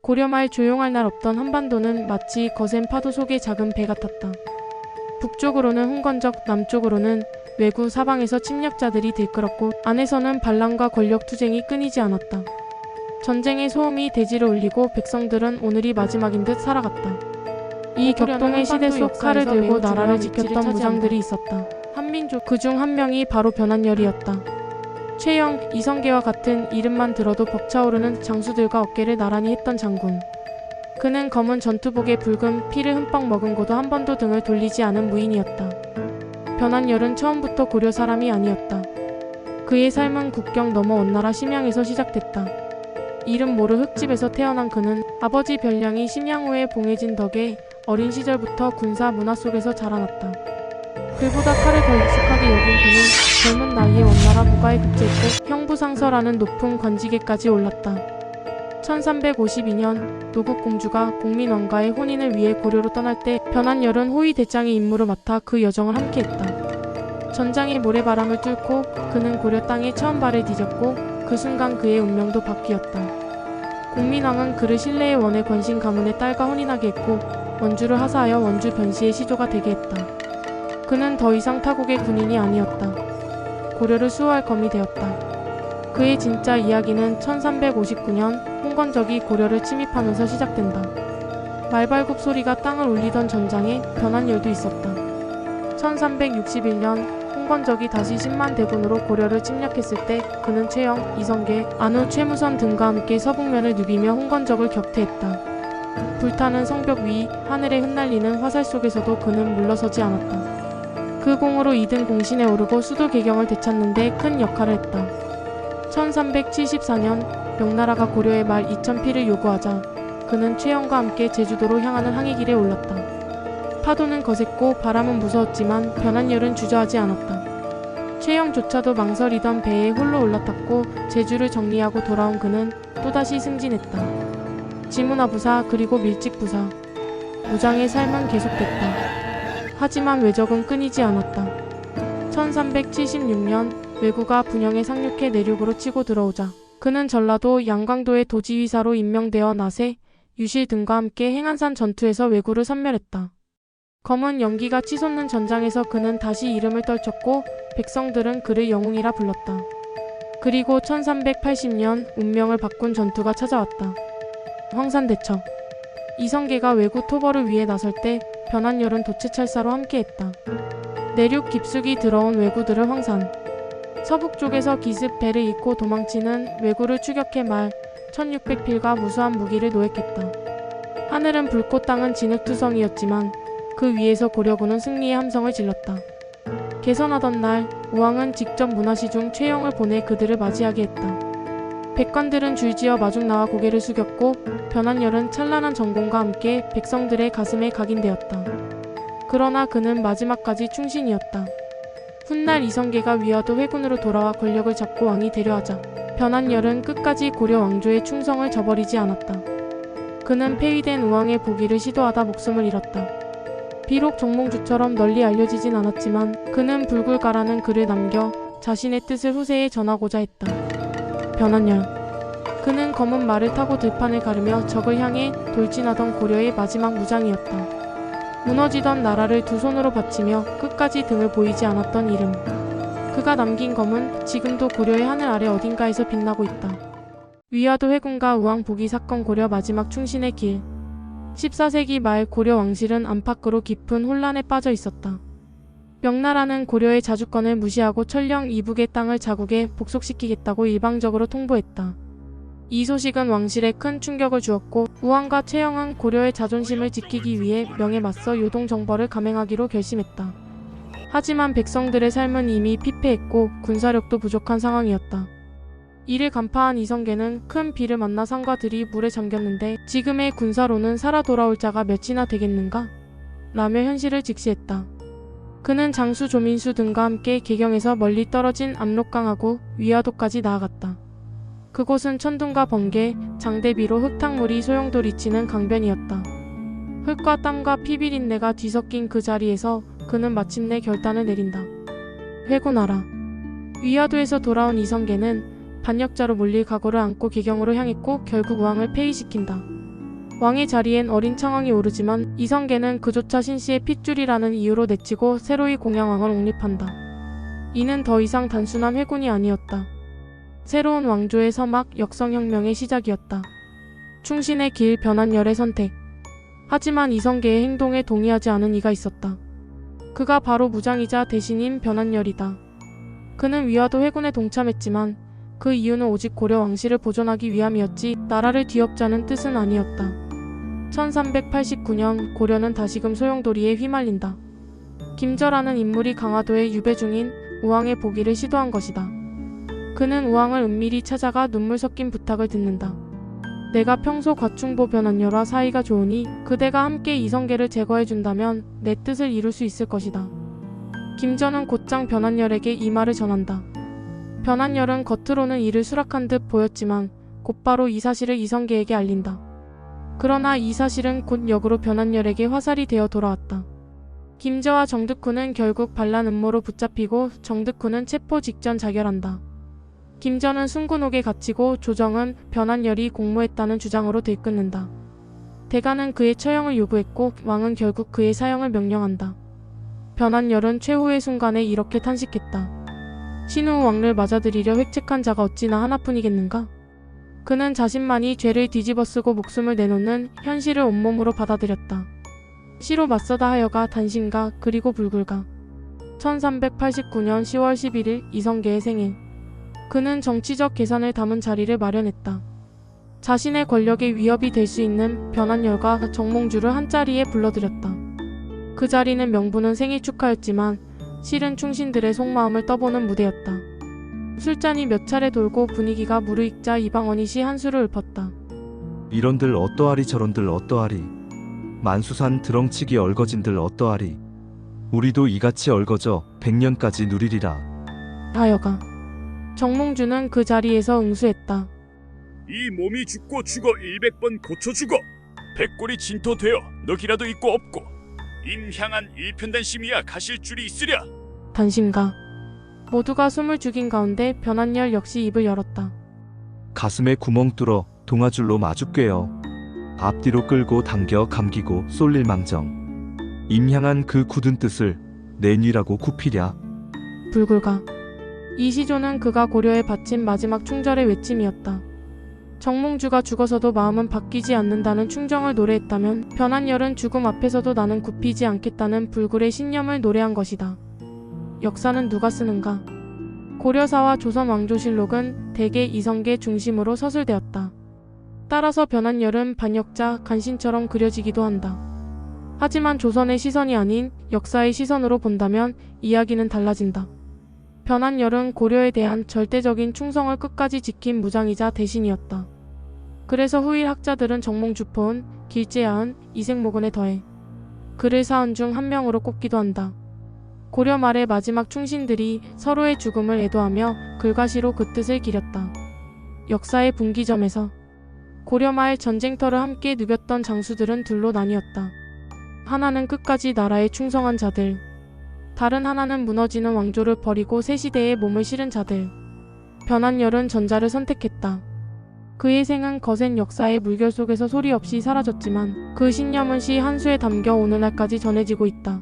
고려말 조용할 날 없던 한반도는 마치 거센 파도 속의 작은 배 같았다. 북쪽으로는 홍건적, 남쪽으로는 왜구 사방에서 침략자들이 들끓었고 안에서는 반란과 권력 투쟁이 끊이지 않았다. 전쟁의 소음이 대지를 울리고 백성들은 오늘이 마지막인 듯 살아갔다. 이 격동의 시대 속 칼을 들고 나라를 지켰던 무장들이 있었다. 한민족 그중 한 명이 바로 변한열이었다. 최영, 이성계와 같은 이름만 들어도 벅차오르는 장수들과 어깨를 나란히 했던 장군. 그는 검은 전투복에 붉은 피를 흠뻑 머금 고도 한 번도 등을 돌리지 않은 무인이었다. 변한열은 처음부터 고려 사람이 아니었다. 그의 삶은 국경 너머 원나라 심양에서 시작됐다. 이름 모를 흙집에서 태어난 그는 아버지 별량이 심양후에 봉해진 덕에 어린 시절부터 군사 문화 속에서 자라났다. 그보다 칼을 더 익숙하게 여긴 그는 젊은 나이에 원나라 무가에 급제했고 형부상서라는 높은 관직에까지 올랐다. 1352년 노국공주가 공민왕과의 혼인을 위해 고려로 떠날 때 변한열은 호위 대장의 임무를 맡아 그 여정을 함께했다. 전장의 모래바람을 뚫고 그는 고려 땅에 처음 발을 디뎠고 그 순간 그의 운명도 바뀌었다. 공민왕은 그를 신뢰의 원의 권신 가문의 딸과 혼인하게 했고 원주를 하사하여 원주 변시의 시조가 되게 했다. 그는 더 이상 타국의 군인이 아니었다. 고려를 수호할 검이 되었다. 그의 진짜 이야기는 1359년 홍건적이 고려를 침입하면서 시작된다. 말발굽 소리가 땅을 울리던 전장에 변한열도 있었다. 1361년 홍건적이 다시 10만 대군으로 고려를 침략했을 때 그는 최영, 이성계, 안후, 최무선 등과 함께 서북면을 누비며 홍건적을 격퇴했다. 불타는 성벽 위, 하늘에 흩날리는 화살 속에서도 그는 물러서지 않았다. 그 공으로 2등 공신에 오르고 수도 개경을 되찾는 데 큰 역할을 했다. 1374년 명나라가 고려에 말 2000피를 요구하자 그는 최영과 함께 제주도로 향하는 항해길에 올랐다. 파도는 거셌고 바람은 무서웠지만 변한열은 주저하지 않았다. 최영조차도 망설이던 배에 홀로 올라탔고 제주를 정리하고 돌아온 그는 또다시 승진했다. 지문화부사 그리고 밀직부사. 무장의 삶은 계속됐다. 하지만 외적은 끊이지 않았다. 1376년 왜구가 분영에 상륙해 내륙으로 치고 들어오자 그는 전라도 양광도의 도지휘사로 임명되어 나세, 유실 등과 함께 행안산 전투에서 왜구를 섬멸했다. 검은 연기가 치솟는 전장에서 그는 다시 이름을 떨쳤고 백성들은 그를 영웅이라 불렀다. 그리고 1380년 운명을 바꾼 전투가 찾아왔다. 황산대첩. 이성계가 왜구 토벌을 위해 나설 때 변한열은 도채찰사로 함께했다. 내륙 깊숙이 들어온 왜구들을 황산, 서북 쪽에서 기습 배를 잇고 도망치는 왜구를 추격해 말 1600필과 무수한 무기를 노획했다. 하늘은 붉고 땅은 진흙투성이었지만 그 위에서 고려군은 승리의 함성을 질렀다. 개선하던 날 우왕은 직접 문화시 중 최영을 보내 그들을 맞이하게 했다. 백관들은 줄지어 마중 나와 고개를 숙였고 변한열은 찬란한 전공과 함께 백성들의 가슴에 각인되었다. 그러나 그는 마지막까지 충신이었다. 훗날 이성계가 위화도 회군으로 돌아와 권력을 잡고 왕이 되려 하자 변한열은 끝까지 고려 왕조의 충성을 저버리지 않았다. 그는 폐위된 우왕의 복위를 시도하다 목숨을 잃었다. 비록 정몽주처럼 널리 알려지진 않았지만 그는 불굴가라는 글을 남겨 자신의 뜻을 후세에 전하고자 했다. 변한열. 그는 검은 말을 타고 들판을 가르며 적을 향해 돌진하던 고려의 마지막 무장이었다. 무너지던 나라를 두 손으로 받치며 끝까지 등을 보이지 않았던 이름. 그가 남긴 검은 지금도 고려의 하늘 아래 어딘가에서 빛나고 있다. 위화도 회군과 우왕 복위 사건 고려 마지막 충신의 길. 14세기 말 고려 왕실은 안팎으로 깊은 혼란에 빠져 있었다. 명나라는 고려의 자주권을 무시하고 천령 이북의 땅을 자국에 복속시키겠다고 일방적으로 통보했다. 이 소식은 왕실에 큰 충격을 주었고 우왕과 최영은 고려의 자존심을 지키기 위해 명에 맞서 요동정벌을 감행하기로 결심했다. 하지만 백성들의 삶은 이미 피폐했고 군사력도 부족한 상황이었다. 이를 간파한 이성계는 큰 비를 만나 산과 들이 물에 잠겼는데 지금의 군사로는 살아 돌아올 자가 몇이나 되겠는가? 라며 현실을 직시했다. 그는 장수 조민수 등과 함께 개경에서 멀리 떨어진 압록강하고 위화도까지 나아갔다. 그곳은 천둥과 번개, 장대비로 흙탕물이 소용돌이치는 강변이었다. 흙과 땀과 피비린내가 뒤섞인 그 자리에서 그는 마침내 결단을 내린다. 회군하라. 위화도에서 돌아온 이성계는 반역자로 몰릴 각오를 안고 개경으로 향했고 결국 우왕을 폐위시킨다. 왕의 자리엔 어린 창왕이 오르지만 이성계는 그조차 신씨의 핏줄이라는 이유로 내치고 새로이 공양왕을 옹립한다. 이는 더 이상 단순한 회군이 아니었다. 새로운 왕조의 서막, 역성혁명의 시작이었다. 충신의 길, 변한열의 선택. 하지만 이성계의 행동에 동의하지 않은 이가 있었다. 그가 바로 무장이자 대신인 변한열이다. 그는 위화도 회군에 동참했지만 그 이유는 오직 고려 왕실을 보존하기 위함이었지 나라를 뒤엎자는 뜻은 아니었다. 1389년 고려는 다시금 소용돌이에 휘말린다. 김저라는 인물이 강화도의 유배 중인 우왕의 보기를 시도한 것이다. 그는 우왕을 은밀히 찾아가 눈물 섞인 부탁을 듣는다. 내가 평소 과충보 변한열과 사이가 좋으니 그대가 함께 이성계를 제거해준다면 내 뜻을 이룰 수 있을 것이다. 김저는 곧장 변한열에게 이 말을 전한다. 변한열은 겉으로는 이를 수락한 듯 보였지만 곧바로 이 사실을 이성계에게 알린다. 그러나 이 사실은 곧 역으로 변한열에게 화살이 되어 돌아왔다. 김저와 정득훈은 결국 반란 음모로 붙잡히고 정득훈은 체포 직전 자결한다. 김저는 순군옥에 갇히고 조정은 변한열이 공모했다는 주장으로 들끓는다. 대가는 그의 처형을 요구했고 왕은 결국 그의 사형을 명령한다. 변한열은 최후의 순간에 이렇게 탄식했다. 신우 왕을 맞아들이려 획책한 자가 어찌나 하나뿐이겠는가? 그는 자신만이 죄를 뒤집어쓰고 목숨을 내놓는 현실을 온몸으로 받아들였다. 시로 맞서다 하여가 단신가 그리고 불굴가. 1389년 10월 11일 이성계의 생일. 그는 정치적 계산을 담은 자리를 마련했다. 자신의 권력에 위협이 될 수 있는 변한열과 정몽주를 한자리에 불러들였다. 그 자리는 명분은 생일 축하였지만 실은 충신들의 속마음을 떠보는 무대였다. 술잔이 몇 차례 돌고 분위기가 무르익자 이방원이 시 한 수를 읊었다. 이런들 어떠하리 저런들 어떠하리 만수산 드렁치기 얼거진들 어떠하리 우리도 이같이 얼거져 100년까지 누리리라 하여가. 정몽주는 그 자리에서 응수했다. 이 몸이 죽고 죽어 100번 고쳐 죽어 백골이 진토되어 넋이라도 있고 없고 임향한 일편단심이야 가실 줄이 있으랴. 단심가. 모두가 숨을 죽인 가운데 변한열 역시 입을 열었다. 가슴에 구멍 뚫어 동아줄로 마주 꿰어 앞뒤로 끌고 당겨 감기고 쏠릴 망정 임향한 그 굳은 뜻을 내뉘라고 굽히랴. 불굴가. 이 시조는 그가 고려에 바친 마지막 충절의 외침이었다. 정몽주가 죽어서도 마음은 바뀌지 않는다는 충정을 노래했다면 변한열은 죽음 앞에서도 나는 굽히지 않겠다는 불굴의 신념을 노래한 것이다. 역사는 누가 쓰는가? 고려사와 조선왕조실록은 대개 이성계 중심으로 서술되었다. 따라서 변한열은 반역자, 간신처럼 그려지기도 한다. 하지만 조선의 시선이 아닌 역사의 시선으로 본다면 이야기는 달라진다. 변한열은 고려에 대한 절대적인 충성을 끝까지 지킨 무장이자 대신이었다. 그래서 후일 학자들은 정몽주포은, 길제야은, 이색모근에 더해 그를 사은 중 한 명으로 꼽기도 한다. 고려 말의 마지막 충신들이 서로의 죽음을 애도하며 글과시로 그 뜻을 기렸다. 역사의 분기점에서 고려 말 전쟁터를 함께 누볐던 장수들은 둘로 나뉘었다. 하나는 끝까지 나라에 충성한 자들, 다른 하나는 무너지는 왕조를 버리고 새 시대에 몸을 실은 자들. 변한열은 전자를 선택했다. 그의 생은 거센 역사의 물결 속에서 소리 없이 사라졌지만 그 신념은 시 한 수에 담겨 오늘날까지 전해지고 있다.